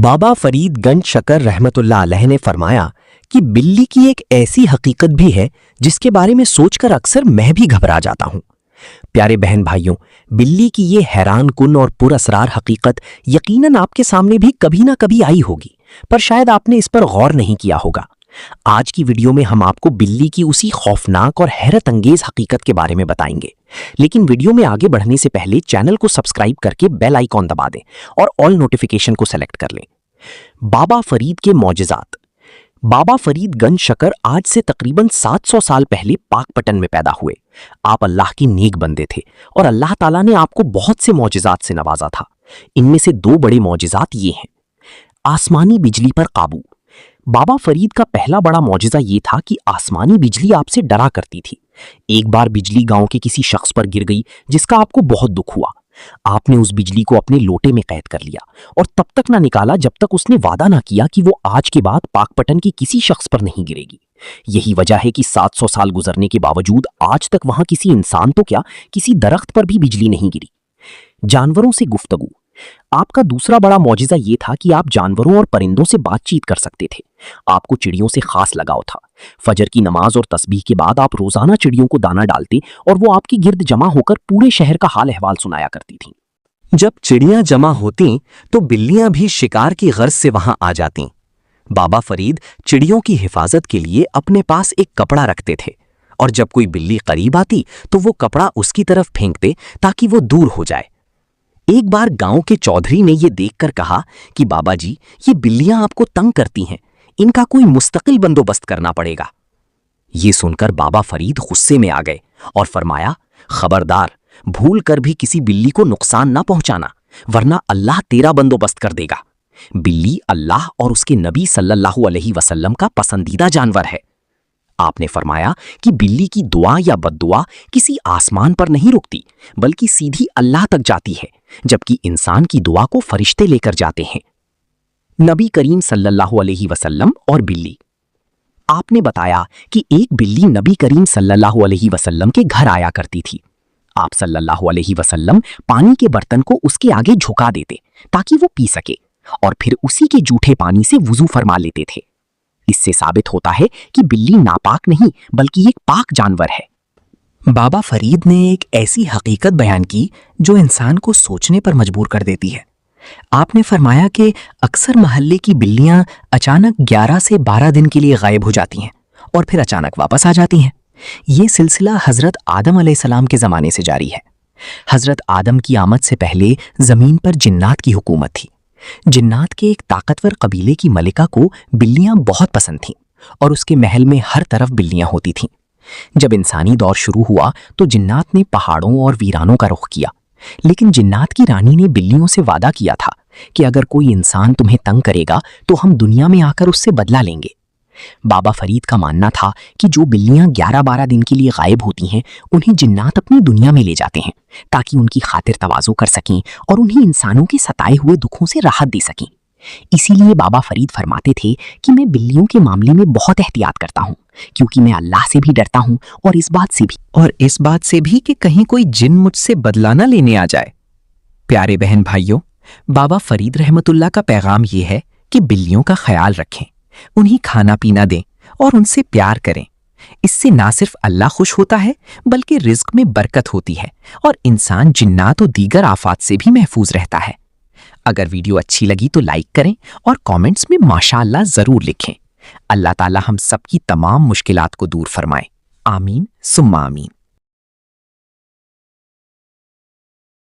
بابا فرید گنج شکر رحمت اللہ علیہ نے فرمایا کہ بلی کی ایک ایسی حقیقت بھی ہے جس کے بارے میں سوچ کر اکثر میں بھی گھبرا جاتا ہوں۔ پیارے بہن بھائیوں، بلی کی یہ حیران کن اور پر اسرار حقیقت یقیناً آپ کے سامنے بھی کبھی نہ کبھی آئی ہوگی، پر شاید آپ نے اس پر غور نہیں کیا ہوگا۔ آج کی ویڈیو میں ہم آپ کو بلی کی اسی خوفناک اور حیرت انگیز حقیقت کے بارے میں بتائیں گے، لیکن ویڈیو میں آگے بڑھنے سے پہلے چینل کو سبسکرائب کر کے بیل آئیکن دبا دیں اور آل نوٹیفیکیشن کو سیلیکٹ کر لیں۔ بابا فرید کے معجزات۔ بابا فرید گنج شکر آج سے تقریباً 700 سال پہلے پاک پٹن میں پیدا ہوئے۔ آپ اللہ کے نیک بندے تھے اور اللہ تعالیٰ نے آپ کو بہت سے معجزات سے نوازا تھا۔ ان میں سے دو بڑے معجزات یہ ہیں۔ آسمانی بجلی پر قابو۔ بابا فرید کا پہلا بڑا معجزہ یہ تھا کہ آسمانی بجلی آپ سے ڈرا کرتی تھی۔ ایک بار بجلی گاؤں کے کسی شخص پر گر گئی جس کا آپ کو بہت دکھ ہوا۔ آپ نے اس بجلی کو اپنے لوٹے میں قید کر لیا اور تب تک نہ نکالا جب تک اس نے وعدہ نہ کیا کہ وہ آج کے بعد پاک پٹن کے کسی شخص پر نہیں گرے گی۔ یہی وجہ ہے کہ 700 سال گزرنے کے باوجود آج تک وہاں کسی انسان تو کیا کسی درخت پر بھی بجلی نہیں گری۔ جانوروں سے گفتگو۔ آپ کا دوسرا بڑا معجزہ یہ تھا کہ آپ جانوروں اور پرندوں سے بات چیت کر سکتے تھے۔ آپ کو چڑیوں سے خاص لگاؤ تھا۔ فجر کی نماز اور تسبیح کے بعد آپ روزانہ چڑیوں کو دانہ ڈالتے اور وہ آپ کے گرد جمع ہو کر پورے شہر کا حال احوال سنایا کرتی تھیں۔ جب چڑیاں جمع ہوتیں تو بلیاں بھی شکار کی غرض سے وہاں آ جاتیں۔ بابا فرید چڑیوں کی حفاظت کے لیے اپنے پاس ایک کپڑا رکھتے تھے اور جب کوئی بلی قریب آتی تو وہ کپڑا اس کی طرف پھینکتے تاکہ وہ دور ہو جائے۔ ایک بار گاؤں کے چودھری نے یہ دیکھ کر کہا کہ بابا جی، یہ بلیاں آپ کو تنگ کرتی ہیں، ان کا کوئی مستقل بندوبست کرنا پڑے گا۔ یہ سن کر بابا فرید غصے میں آ گئے اور فرمایا، خبردار، بھول کر بھی کسی بلی کو نقصان نہ پہنچانا، ورنہ اللہ تیرا بندوبست کر دے گا۔ بلی اللہ اور اس کے نبی صلی اللہ علیہ وسلم کا پسندیدہ جانور ہے۔ آپ نے فرمایا کہ بلی کی دعا یا بد دعا کسی آسمان پر نہیں رکتی بلکہ سیدھی اللہ تک جاتی ہے، جبکہ انسان کی دعا کو فرشتے لے کر جاتے ہیں۔ نبی کریم صلی اللہ علیہ وسلم اور بلی۔ آپ نے بتایا کہ ایک بلی نبی کریم صلی اللہ علیہ وسلم کے گھر آیا کرتی تھی۔ آپ صلی اللہ علیہ وسلم پانی کے برتن کو اس کے آگے جھکا دیتے تاکہ وہ پی سکے اور پھر اسی کے جھوٹے پانی سے وضو فرما لیتے تھے۔ اس سے ثابت ہوتا ہے کہ بلی ناپاک نہیں بلکہ ایک پاک جانور ہے۔ بابا فرید نے ایک ایسی حقیقت بیان کی جو انسان کو سوچنے پر مجبور کر دیتی ہے۔ آپ نے فرمایا کہ اکثر محلے کی بلیاں اچانک 11 سے 12 دن کے لیے غائب ہو جاتی ہیں اور پھر اچانک واپس آ جاتی ہیں۔ یہ سلسلہ حضرت آدم علیہ السلام کے زمانے سے جاری ہے۔ حضرت آدم کی آمد سے پہلے زمین پر جنات کی حکومت تھی۔ جنات کے ایک طاقتور قبیلے کی ملکہ کو بلیاں بہت پسند تھیں اور اس کے محل میں ہر طرف بلیاں ہوتی تھیں۔ جب انسانی دور شروع ہوا تو جنات نے پہاڑوں اور ویرانوں کا رخ کیا، لیکن جنات کی رانی نے بلیوں سے وعدہ کیا تھا کہ اگر کوئی انسان تمہیں تنگ کرے گا تو ہم دنیا میں آ کر اس سے بدلہ لیں گے۔ بابا فرید کا ماننا تھا کہ جو بلیاں 11-12 دن کے لیے غائب ہوتی ہیں انہیں جنات اپنی دنیا میں لے جاتے ہیں تاکہ ان کی خاطر تواضع کر سکیں اور انہیں انسانوں کے ستائے ہوئے دکھوں سے راحت دے سکیں۔ اسی لیے بابا فرید فرماتے تھے کہ میں بلیوں کے معاملے میں بہت احتیاط کرتا ہوں کیونکہ میں اللہ سے بھی ڈرتا ہوں اور اس بات سے بھی کہ کہیں کوئی جن مجھ سے بدلہ نہ لینے آ جائے۔ پیارے بہن بھائیوں، بابا فرید رحمت اللہ کا پیغام یہ ہے کہ بلیوں کا خیال رکھیں، انہیں کھانا پینا دیں اور ان سے پیار کریں۔ اس سے نہ صرف اللہ خوش ہوتا ہے بلکہ رزق میں برکت ہوتی ہے اور انسان جنات و دیگر آفات سے بھی محفوظ رہتا ہے۔ اگر ویڈیو اچھی لگی تو لائک کریں اور کامنٹس میں ماشاءاللہ ضرور لکھیں۔ اللہ تعالی ہم سب کی تمام مشکلات کو دور فرمائے۔ آمین ثم آمین۔